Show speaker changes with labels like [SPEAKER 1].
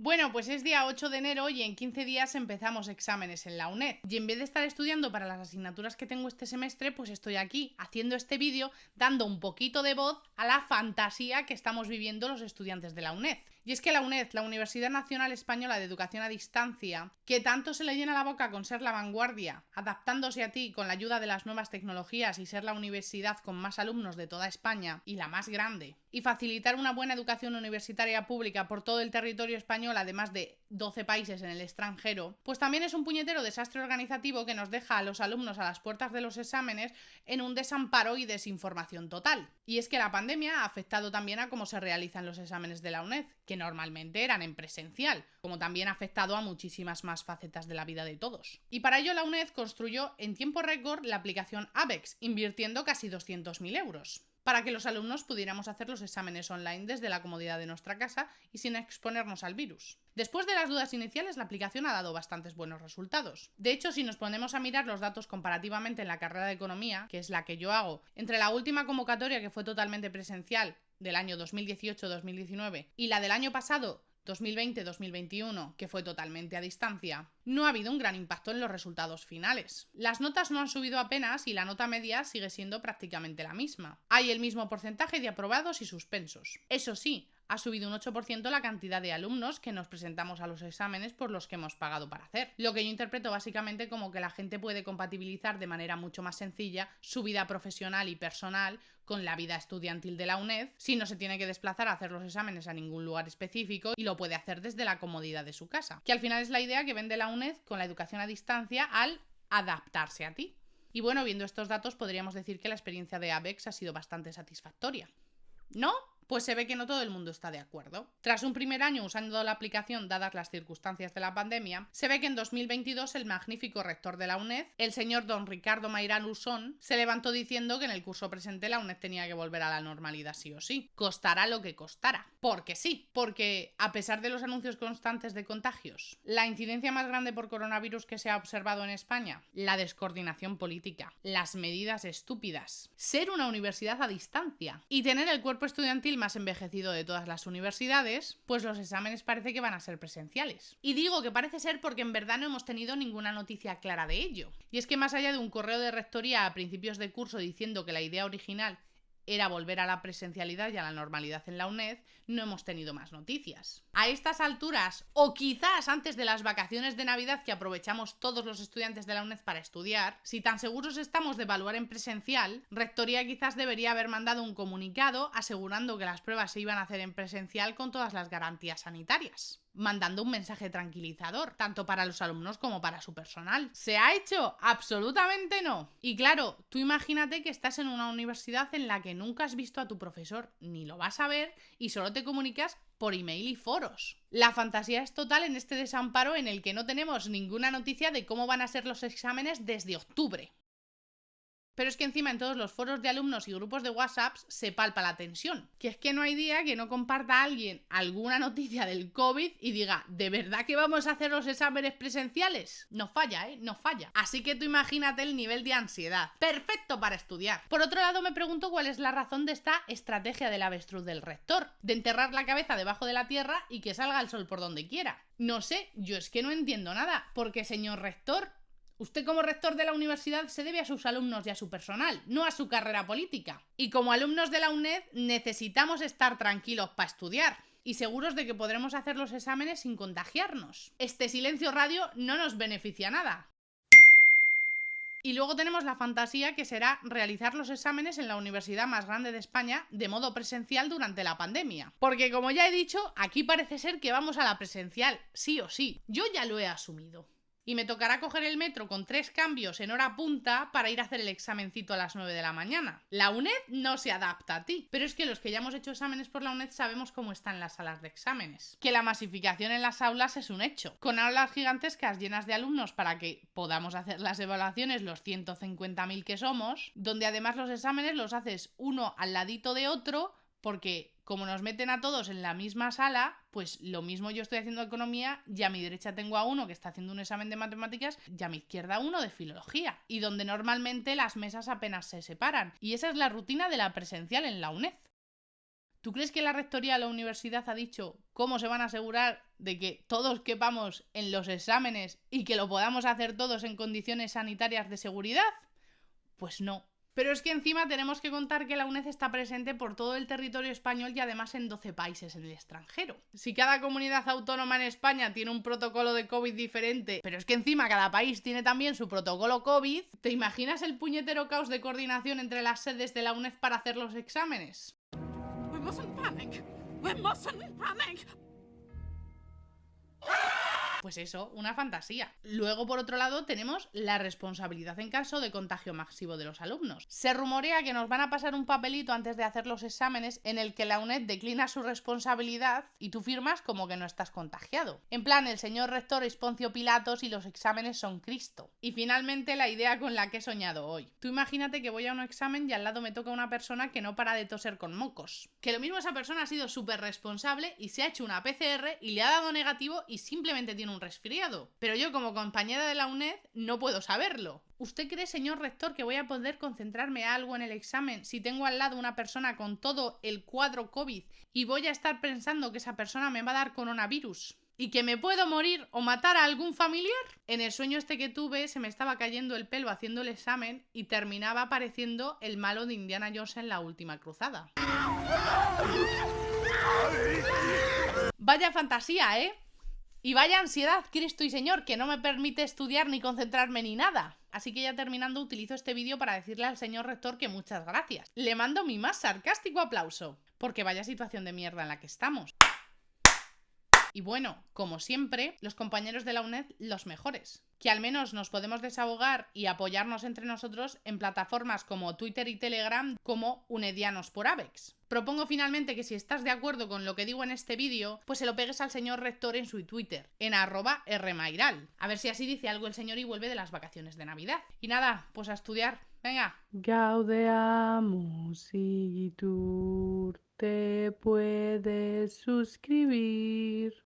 [SPEAKER 1] Bueno, pues es día 8 de enero y en 15 días empezamos exámenes en la UNED. Y en vez de estar estudiando para las asignaturas que tengo este semestre, pues estoy aquí haciendo este vídeo dando un poquito de voz a la fantasía que estamos viviendo los estudiantes de la UNED. Y es que la UNED, la Universidad Nacional Española de Educación a Distancia, que tanto se le llena la boca con ser la vanguardia, adaptándose a ti con la ayuda de las nuevas tecnologías y ser la universidad con más alumnos de toda España y la más grande, y facilitar una buena educación universitaria pública por todo el territorio español, además de 12 países en el extranjero, pues también es un puñetero desastre organizativo que nos deja a los alumnos a las puertas de los exámenes en un desamparo y desinformación total. Y es que la pandemia ha afectado también a cómo se realizan los exámenes de la UNED, que normalmente eran en presencial, como también ha afectado a muchísimas más facetas de la vida de todos. Y para ello la UNED construyó en tiempo récord la aplicación ABEX, invirtiendo casi 200.000 euros, para que los alumnos pudiéramos hacer los exámenes online desde la comodidad de nuestra casa y sin exponernos al virus. Después de las dudas iniciales, la aplicación ha dado bastantes buenos resultados. De hecho, si nos ponemos a mirar los datos comparativamente en la carrera de Economía, que es la que yo hago, entre la última convocatoria, que fue totalmente presencial, del año 2018-2019, y la del año pasado, 2020-2021, que fue totalmente a distancia, no ha habido un gran impacto en los resultados finales. Las notas no han subido apenas y la nota media sigue siendo prácticamente la misma. Hay el mismo porcentaje de aprobados y suspensos. Eso sí, ha subido un 8% la cantidad de alumnos que nos presentamos a los exámenes por los que hemos pagado para hacer. Lo que yo interpreto básicamente como que la gente puede compatibilizar de manera mucho más sencilla su vida profesional y personal con la vida estudiantil de la UNED, si no se tiene que desplazar a hacer los exámenes a ningún lugar específico y lo puede hacer desde la comodidad de su casa. Que al final es la idea que vende la UNED con la educación a distancia al adaptarse a ti. Y bueno, viendo estos datos podríamos decir que la experiencia de ABEX ha sido bastante satisfactoria. ¿No? Pues se ve que no todo el mundo está de acuerdo. Tras un primer año usando la aplicación dadas las circunstancias de la pandemia, se ve que en 2022 el magnífico rector de la UNED, el señor don Ricardo Mairán Usón, se levantó diciendo que en el curso presente la UNED tenía que volver a la normalidad sí o sí, costara lo que costara. Porque sí, porque a pesar de los anuncios constantes de contagios, la incidencia más grande por coronavirus que se ha observado en España, la descoordinación política, las medidas estúpidas, ser una universidad a distancia y tener el cuerpo estudiantil más envejecido de todas las universidades, pues los exámenes parece que van a ser presenciales. Y digo que parece ser porque en verdad no hemos tenido ninguna noticia clara de ello. Y es que más allá de un correo de rectoría a principios de curso diciendo que la idea original era volver a la presencialidad y a la normalidad en la UNED, no hemos tenido más noticias. A estas alturas, o quizás antes de las vacaciones de Navidad que aprovechamos todos los estudiantes de la UNED para estudiar, si tan seguros estamos de evaluar en presencial, Rectoría quizás debería haber mandado un comunicado asegurando que las pruebas se iban a hacer en presencial con todas las garantías sanitarias, mandando un mensaje tranquilizador, tanto para los alumnos como para su personal. ¿Se ha hecho? Absolutamente no. Y claro, tú imagínate que estás en una universidad en la que nunca has visto a tu profesor, ni lo vas a ver, y solo te comunicas por email y foros. La fantasía es total en este desamparo en el que no tenemos ninguna noticia de cómo van a ser los exámenes desde octubre. Pero es que encima en todos los foros de alumnos y grupos de WhatsApp se palpa la tensión. Que es que no hay día que no comparta a alguien alguna noticia del COVID y diga, ¿de verdad que vamos a hacer los exámenes presenciales? No falla, no falla. Así que tú imagínate el nivel de ansiedad. Perfecto para estudiar. Por otro lado me pregunto cuál es la razón de esta estrategia del avestruz del rector. De enterrar la cabeza debajo de la tierra y que salga el sol por donde quiera. No sé, yo es que no entiendo nada. Porque señor rector, usted como rector de la universidad se debe a sus alumnos y a su personal, no a su carrera política. Y como alumnos de la UNED necesitamos estar tranquilos para estudiar y seguros de que podremos hacer los exámenes sin contagiarnos. Este silencio radio no nos beneficia nada. Y luego tenemos la fantasía que será realizar los exámenes en la universidad más grande de España de modo presencial durante la pandemia. Porque como ya he dicho, aquí parece ser que vamos a la presencial, sí o sí. Yo ya lo he asumido. Y me tocará coger el metro con 3 cambios en hora punta para ir a hacer el examencito a las 9 de la mañana. La UNED no se adapta a ti, pero es que los que ya hemos hecho exámenes por la UNED sabemos cómo están las salas de exámenes. Que la masificación en las aulas es un hecho, con aulas gigantescas llenas de alumnos para que podamos hacer las evaluaciones los 150.000 que somos, donde además los exámenes los haces uno al ladito de otro, porque como nos meten a todos en la misma sala, pues lo mismo yo estoy haciendo economía y a mi derecha tengo a uno que está haciendo un examen de matemáticas y a mi izquierda uno de filología, y donde normalmente las mesas apenas se separan. Y esa es la rutina de la presencial en la UNED. ¿Tú crees que la rectoría de la universidad ha dicho cómo se van a asegurar de que todos quepamos en los exámenes y que lo podamos hacer todos en condiciones sanitarias de seguridad? Pues no. Pero es que encima tenemos que contar que la UNED está presente por todo el territorio español y además en 12 países en el extranjero. Si cada comunidad autónoma en España tiene un protocolo de COVID diferente, pero es que encima cada país tiene también su protocolo COVID, ¿te imaginas el puñetero caos de coordinación entre las sedes de la UNED para hacer los exámenes?
[SPEAKER 2] We mustn't panic. We mustn't panic.
[SPEAKER 1] Pues eso, una fantasía. Luego, por otro lado, tenemos la responsabilidad en caso de contagio masivo de los alumnos. Se rumorea que nos van a pasar un papelito antes de hacer los exámenes en el que la UNED declina su responsabilidad y tú firmas como que no estás contagiado. En plan, el señor rector es Poncio Pilatos y los exámenes son Cristo. Y finalmente, la idea con la que he soñado hoy. Tú imagínate que voy a un examen y al lado me toca una persona que no para de toser con mocos. Que lo mismo esa persona ha sido súper responsable y se ha hecho una PCR y le ha dado negativo y simplemente tiene un resfriado. Pero yo, como compañera de la UNED, no puedo saberlo. ¿Usted cree, señor rector, que voy a poder concentrarme algo en el examen si tengo al lado una persona con todo el cuadro COVID y voy a estar pensando que esa persona me va a dar coronavirus? ¿Y que me puedo morir o matar a algún familiar? En el sueño este que tuve se me estaba cayendo el pelo haciendo el examen y terminaba apareciendo el malo de Indiana Jones en la última cruzada. Vaya fantasía, ¿eh? Y vaya ansiedad, Cristo y Señor, que no me permite estudiar ni concentrarme ni nada. Así que ya terminando, utilizo este vídeo para decirle al señor rector que muchas gracias. Le mando mi más sarcástico aplauso, porque vaya situación de mierda en la que estamos. Y bueno, como siempre, los compañeros de la UNED, los mejores. Que al menos nos podemos desahogar y apoyarnos entre nosotros en plataformas como Twitter y Telegram como Unedianos por Avex. Propongo finalmente que si estás de acuerdo con lo que digo en este vídeo, pues se lo pegues al señor rector en su Twitter, en @rmairal. A ver si así dice algo el señor y vuelve de las vacaciones de Navidad. Y nada, pues a estudiar. Venga.
[SPEAKER 3] Gaudeamus igitur, te puedes suscribir.